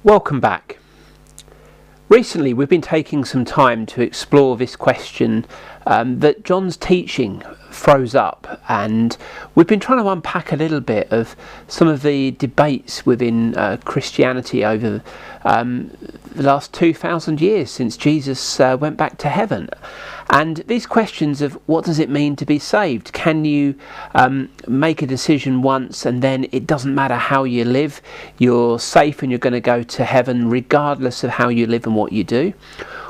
Welcome back. Recently we've been taking some time to explore this question that John's teaching throws up, and we've been trying to unpack a little bit of some of the debates within Christianity over the last 2,000 years since Jesus went back to heaven. And these questions of what does it mean to be saved? Can you make a decision once and then it doesn't matter how you live, you're safe and you're going to go to heaven regardless of how you live and what you do?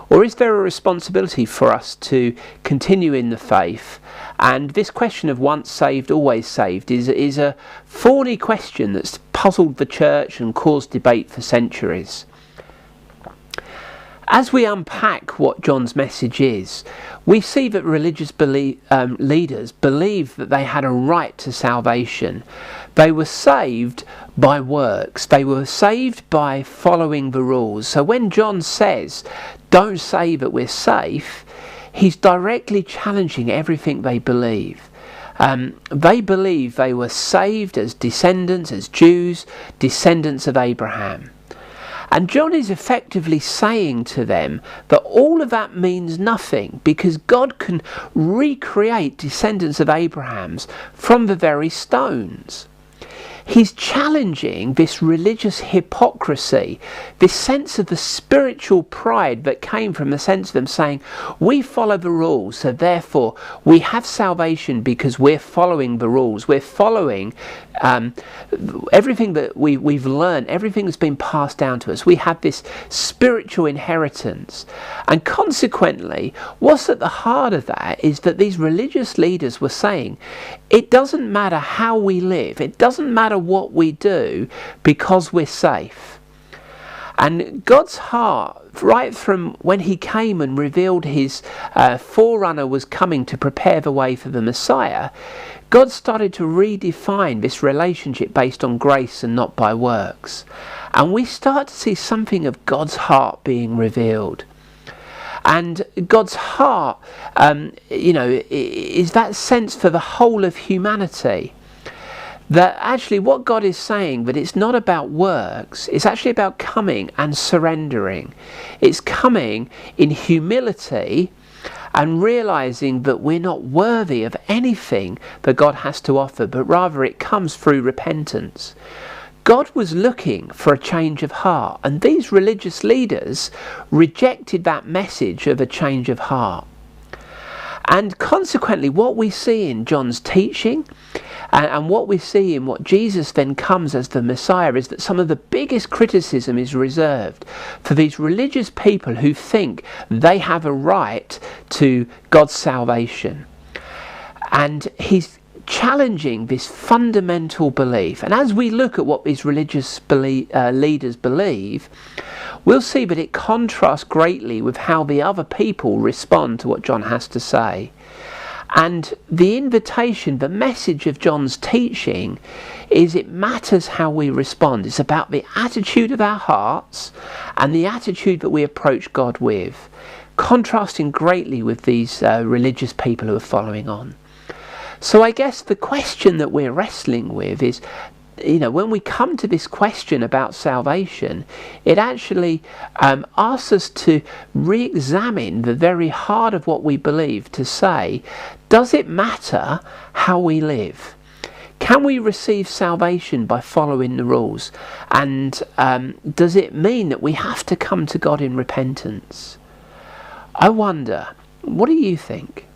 Or is there a responsibility for us to continue in the faith? And this question of once saved, always saved is a thorny question that's puzzled the church and caused debate for centuries. As we unpack what John's message is, we see that religious leaders believed that they had a right to salvation. They were saved by works. They were saved by following the rules. So when John says, don't say that we're safe, he's directly challenging everything they believe. They believe they were saved as descendants, as Jews, descendants of Abraham. And John is effectively saying to them that all of that means nothing, because God can recreate descendants of Abraham's from the very stones. He's challenging this religious hypocrisy, this sense of the spiritual pride that came from the sense of them saying, we follow the rules, so therefore we have salvation because we're following the rules. We're following everything that we've learned, everything that's been passed down to us. We have this spiritual inheritance. And consequently, what's at the heart of that is that these religious leaders were saying, it doesn't matter how we live, it doesn't matter what we do, because we're safe. And God's heart, right from when he came and revealed his forerunner was coming to prepare the way for the Messiah, God started to redefine this relationship based on grace and not by works. And we start to see something of God's heart being revealed. And God's heart, is that sense for the whole of humanity. That actually what God is saying, that it's not about works, it's actually about coming and surrendering. It's coming in humility and realizing that we're not worthy of anything that God has to offer, but rather it comes through repentance. God was looking for a change of heart, and these religious leaders rejected that message of a change of heart. And consequently, what we see in John's teaching and what we see in what Jesus then comes as the Messiah is that some of the biggest criticism is reserved for these religious people who think they have a right to God's salvation. And he's challenging this fundamental belief. And as we look at what these religious leaders believe, we'll see that it contrasts greatly with how the other people respond to what John has to say. And the invitation, the message of John's teaching is it matters how we respond. It's about the attitude of our hearts and the attitude that we approach God with, contrasting greatly with these religious people who are following on. So I guess the question that we're wrestling with is, when we come to this question about salvation, it actually asks us to re-examine the very heart of what we believe, to say, does it matter how we live? Can we receive salvation by following the rules? And does it mean that we have to come to God in repentance? I wonder, what do you think?